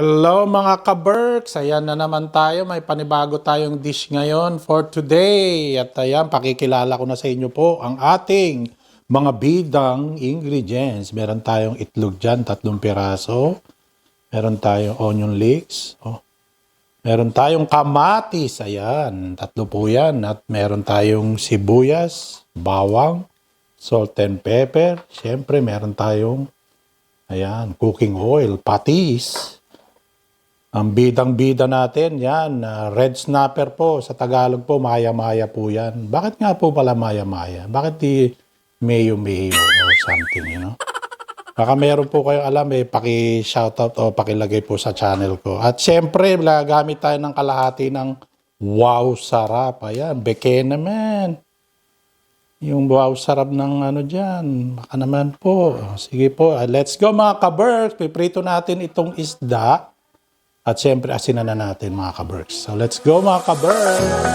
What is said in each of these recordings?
Hello mga ka-Berks! Ayan na naman tayo. May panibago tayong dish ngayon for today. At ayan, pakikilala ko na sa inyo po ang ating mga bidang ingredients. Meron tayong itlog dyan, 3 piraso. Meron tayong onion leeks. Meron tayong kamatis. Ayan, 3 po yan. At meron tayong sibuyas, bawang, salt and pepper. Siyempre, meron tayong cooking oil, patis. Ang bidang-bida natin, yan, red snapper po. Sa Tagalog po, maya-maya po yan. Bakit nga po pala maya-maya? Bakit di mayo-mayo or something, you know? Baka meron po kayong alam, paki-shoutout o pakilagay po sa channel ko. At syempre, gamit tayo ng kalahati ng wow sarap. Ayan, beke naman. Yung wow sarap ng ano dyan. Baka naman po. Sige po, let's go mga ka-Berks. Piprito natin itong isda. At siyempre, asinan na natin mga ka-Berks. So, let's go mga ka-Berks!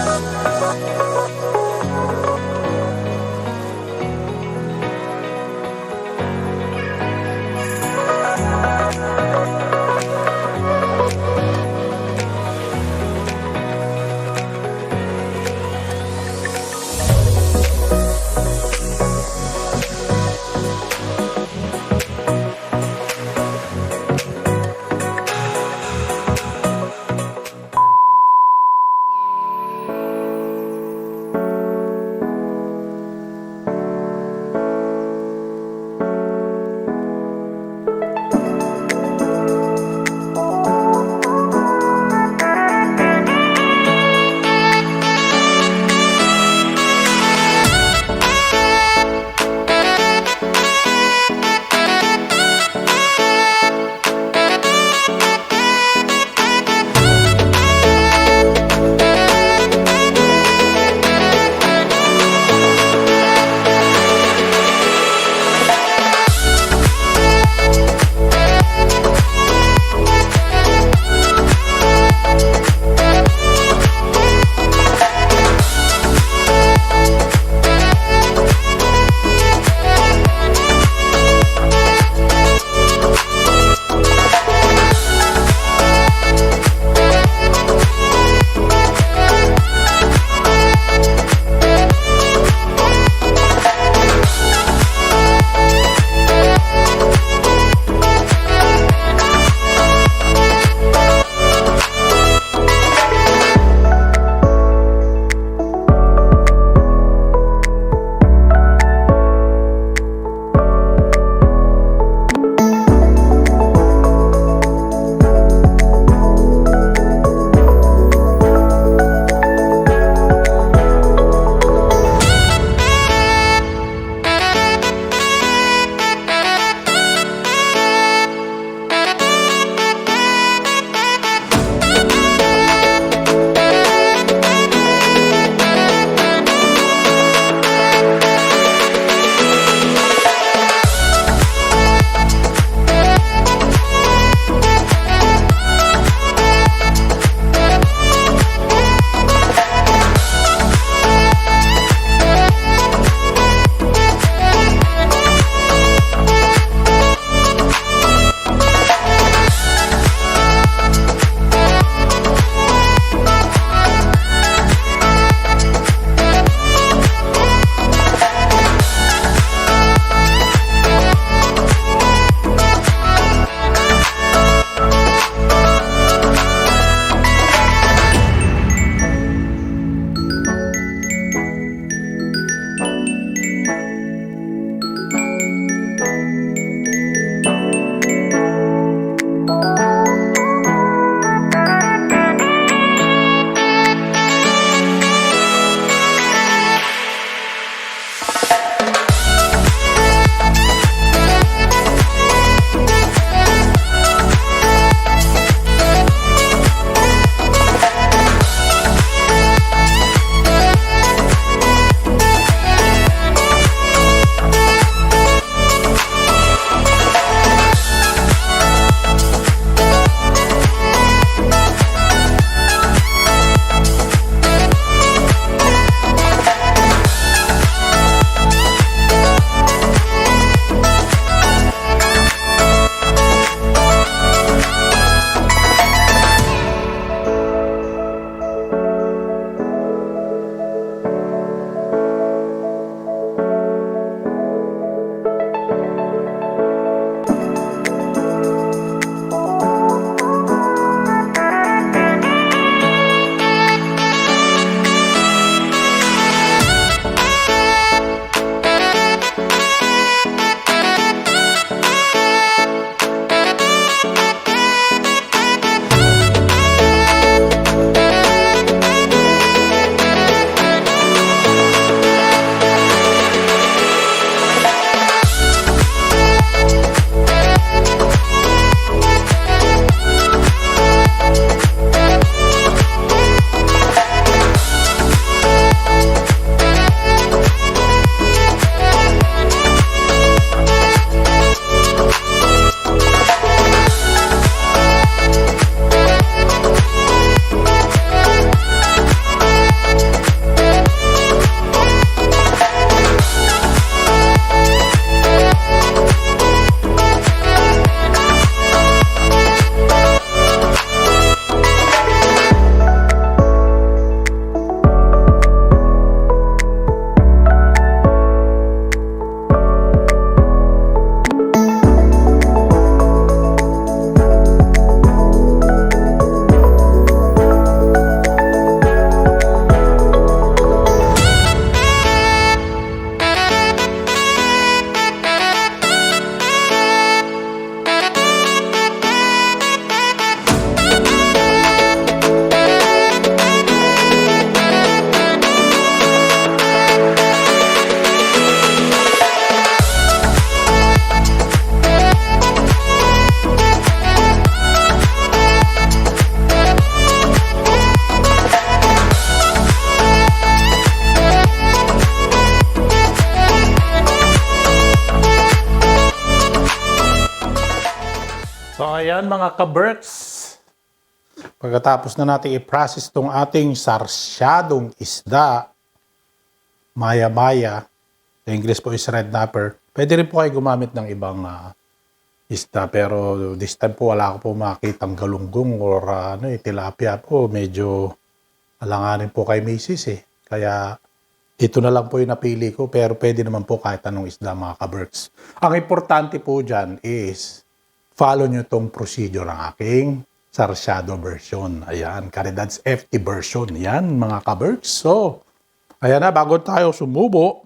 ayan mga ka-Berks. Pagkatapos na natin i-process tong ating sarsyadong isda, maya-maya, sa English po is red snapper. Pwede rin po kayo gumamit ng ibang isda, pero this time po wala ko po makitang galunggong or tilapia po. Medyo alanganin po kay Macy's eh. Kaya ito na lang po yung napili ko, pero pwede naman po kahit anong isda mga ka-Berks. Ang importante po dyan is follow nyo tong procedure ng aking sarsyado version. Ayan, Caridad's FT version. Yan mga ka-Berks. So, ayan na, bago tayo sumubo,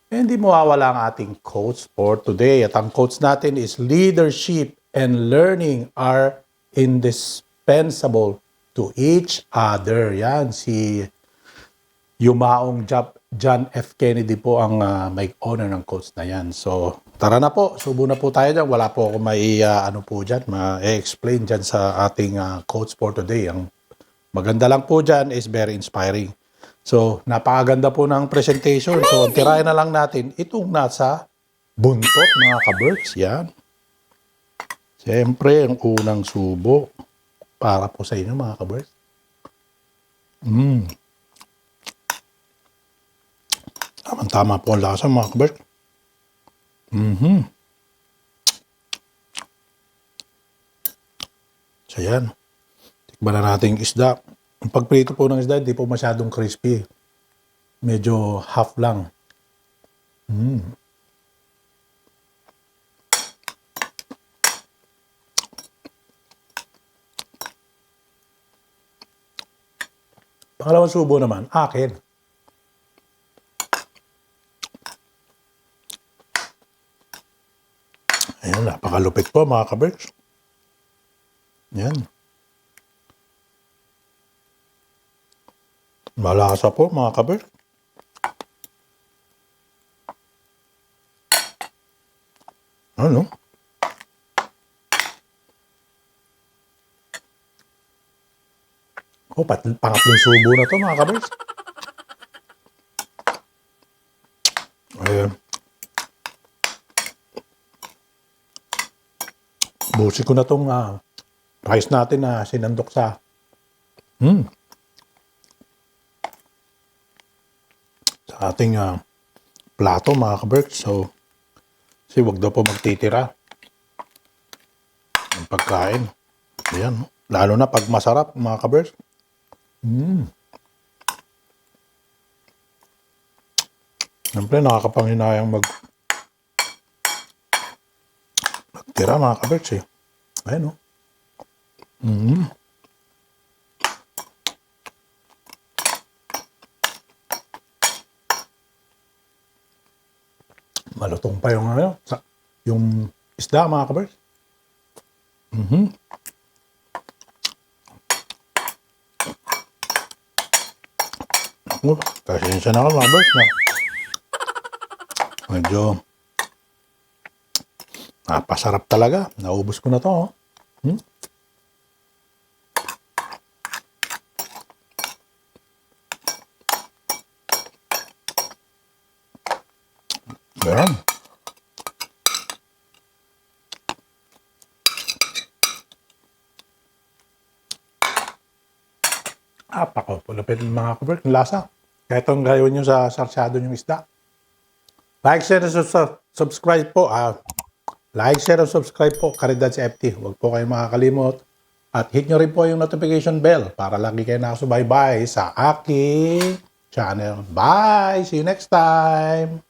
hindi mawawala ang ating quotes for today. At ang quotes natin is, leadership and learning are indispensable to each other. Yan, si Yumaong John F. Kennedy po ang may honor ng quotes na yan. So, tara na po. Subo na po tayo dyan. Wala po ako ma-explain dyan sa ating quotes for today. Ang maganda lang po dyan is very inspiring. So, napakaganda po ng presentation. So, tirahin na lang natin itong nasa buntot, mga ka-Berks. Yan. Siyempre, ang unang subo para po sa inyo, mga ka-Berks. Tama po ang lasa, mga ka-Berks. So, yan. Tikman na natin yung isda. Ang pagprito po ng isda, hindi po masyadong crispy. Medyo half lang. Pangalawang subo naman, akin. Ayan, napakalupit po mga ka-Berks. Yan. Malasa po mga ka-Berks. Ano? Pangatlong subo na to mga ka-Berks. Ayan. Busi ko na tong rice natin na sinandok sa sa ating plato mga ka-Berks. So, kasi wag daw po magtitira ng pagkain. Ayan. Lalo na pag masarap mga ka-Berks. Siyempre, nakakapanghinayang magtira mga ka-Berks eh. Ayan o. Malutong pa yung yung isda mga ka-Berks. Pasensya na ako mga ka-Berks na medyo napasarap talaga. Naubos ko na to. Ayan. Palapit mga ka-Berks. Lasa. Kahit ang gawin nyo sa sarsyado yung isda. Like, share, and subscribe po. Like, share, and subscribe po. Caridad's FT. Huwag po kayong makakalimot. At hit nyo rin po yung notification bell para lagi kayo nakasubaybay sa aking channel. Bye! See you next time!